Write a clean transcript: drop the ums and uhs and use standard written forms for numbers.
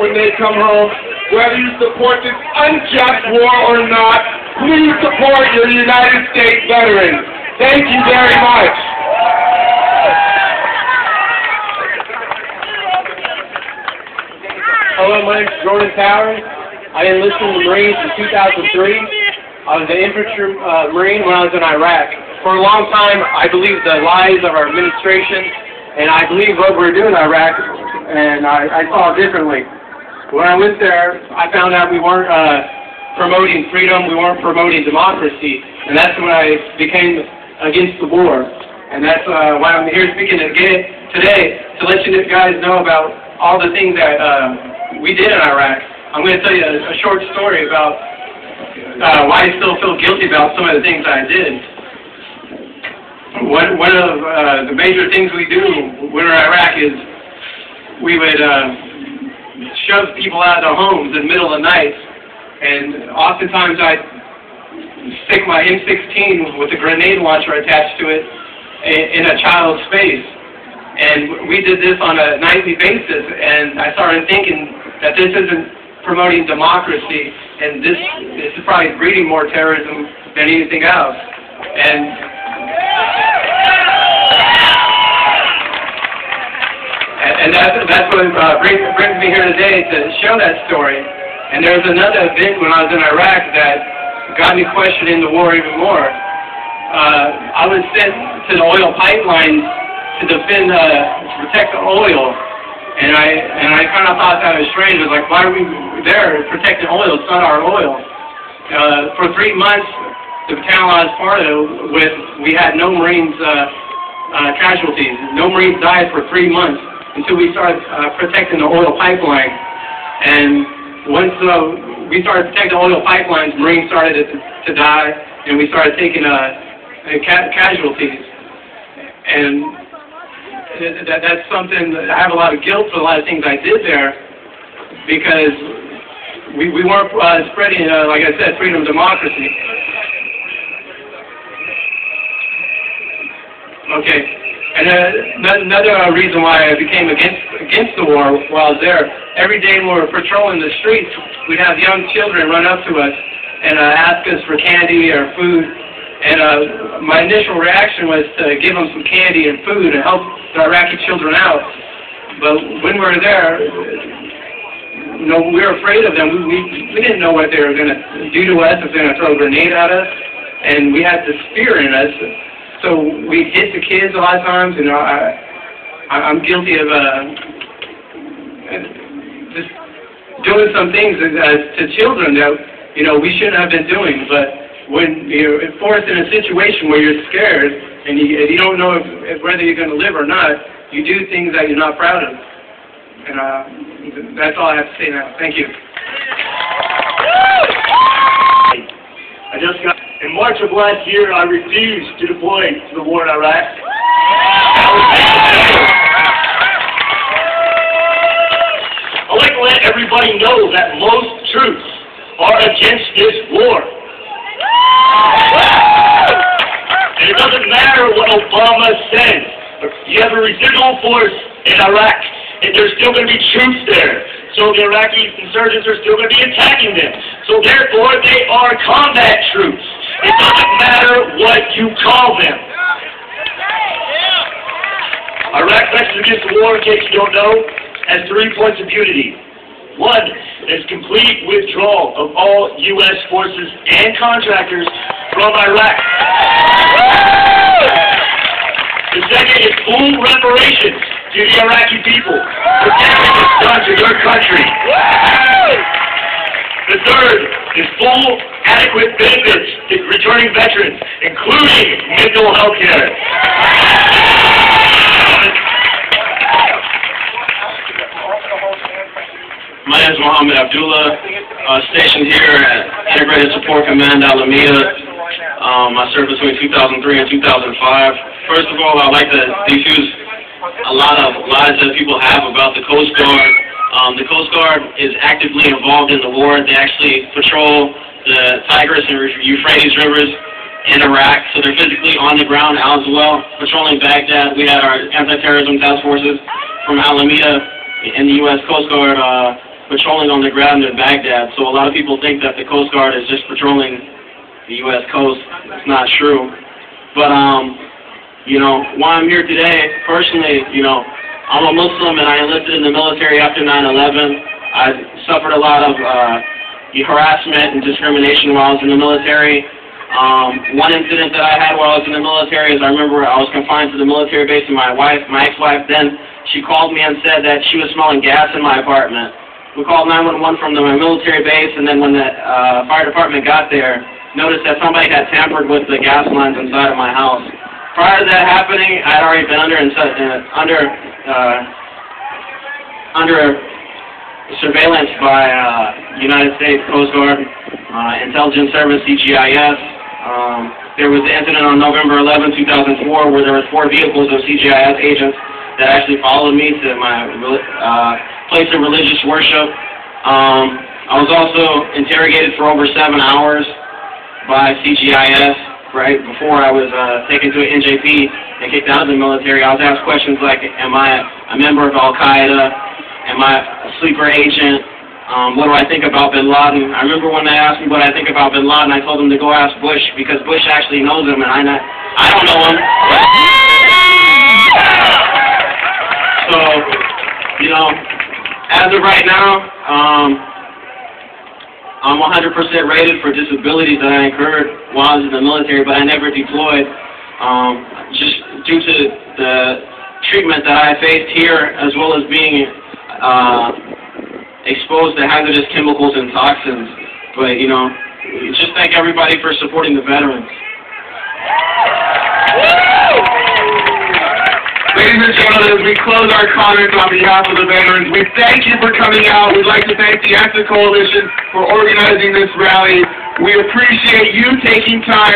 when they come home. Whether you support this unjust war or not, please support your United States veterans. Thank you very much. Hello, my name is Jordan Towers. I enlisted in the Marines in 2003. I was an infantry Marine when I was in Iraq. For a long time, I believed the lies of our administration, and I believed what we were doing in Iraq, and I saw it differently. When I went there, I found out we weren't promoting freedom, we weren't promoting democracy, and that's when I became against the war. And that's why I'm here speaking again today, to let you guys know about all the things that we did in Iraq. I'm going to tell you a short story about why I still feel guilty about some of the things I did. One of the major things we do when we're in Iraq is we would shove people out of their homes in the middle of the night, and oftentimes I'd stick my M16 with a grenade launcher attached to it in a child's face. And we did this on a nightly basis, and I started thinking that this isn't promoting democracy, and this is probably breeding more terrorism than anything else. And that's what brings me here today, to show that story. And there was another event when I was in Iraq that got me questioning the war even more. I was sent to the oil pipelines to defend, protect the oil, and I kind of thought that was strange. I was like, why are we there protecting oil? It's not our oil. For 3 months, the battalion I was part of, we had no Marines casualties. No Marines died for 3 months until we started protecting the oil pipeline. And once we started protecting the oil pipelines, Marines started to die, and we started taking casualties. And that's something that I have a lot of guilt for a lot of things I did there, because we weren't spreading, like I said, freedom and democracy. Okay. And another reason why I became against the war while I was there, every day when we were patrolling the streets, we'd have young children run up to us and ask us for candy or food. And my initial reaction was to give them some candy and food and help the Iraqi children out. But when we were there, we were afraid of them. We didn't know what they were going to do to us, if they were going to throw a grenade at us. And we had this fear in us. So we hit the kids a lot of times. I'm guilty of just doing some things to children that we shouldn't have been doing. But when you're forced in a situation where you're scared and you don't know whether you're going to live or not, you do things that you're not proud of. And that's all I have to say now. Thank you. I just got, in March of last year, I refused to deploy to the war in Iraq. I'd like to let everybody know that most troops are against this war. And it doesn't matter what Obama says. You have a residual force in Iraq, and there's still going to be troops there. So the Iraqi insurgents are still going to be attacking them. So therefore, they are combat troops. It doesn't matter what you call them. Iraq Veterans Against the War, in case you don't know, has 3 points of unity. One is complete withdrawal of all U.S. forces and contractors from Iraq. The second is full reparations to the Iraqi people for damage done to their country. The third is full, adequate benefits to returning veterans, including mental health care. My name is Muhammed, Abdullah, stationed here at Integrated Support Command Alameda. I served between 2003 and 2005. First of all, I'd like to defuse a lot of lies that people have about the Coast Guard. The Coast Guard is actively involved in the war. They actually patrol the Tigris and Euphrates rivers in Iraq, so they're physically on the ground as well, patrolling Baghdad. We had our anti-terrorism task forces from Alameda in the U.S. Coast Guard patrolling on the ground in Baghdad. So a lot of people think that the Coast Guard is just patrolling the U.S. coast. It's not true. But, you know, why I'm here today, personally, you know, I'm a Muslim and I enlisted in the military after 9/11. I suffered a lot of harassment and discrimination while I was in the military. One incident that I had while I was in the military is I remember I was confined to the military base, and my ex-wife then, she called me and said that she was smelling gas in my apartment. We called 911 from my military base, and then when the fire department got there, noticed that somebody had tampered with the gas lines inside of my house. Prior to that happening, I had already been under surveillance by United States Coast Guard, Intelligence Service, CGIS. There was an incident on November 11, 2004, where there were 4 vehicles of CGIS agents that actually followed me to my place of religious worship. I was also interrogated for over 7 hours by CGIS right before I was taken to an NJP and kicked out of the military. I was asked questions like, am I a member of Al-Qaeda? Am I a sleeper agent? What do I think about bin Laden? I remember when they asked me what I think about bin Laden, I told them to go ask Bush, because Bush actually knows him, and I don't know him. So, you know, as of right now, I'm 100% rated for disabilities that I incurred while I was in the military, but I never deployed, just due to the treatment that I faced here, as well as being exposed to hazardous chemicals and toxins. But, you know, just thank everybody for supporting the veterans. Ladies and gentlemen, as we close our comments on behalf of the veterans, we thank you for coming out. We'd like to thank the Answer Coalition for organizing this rally. We appreciate you taking time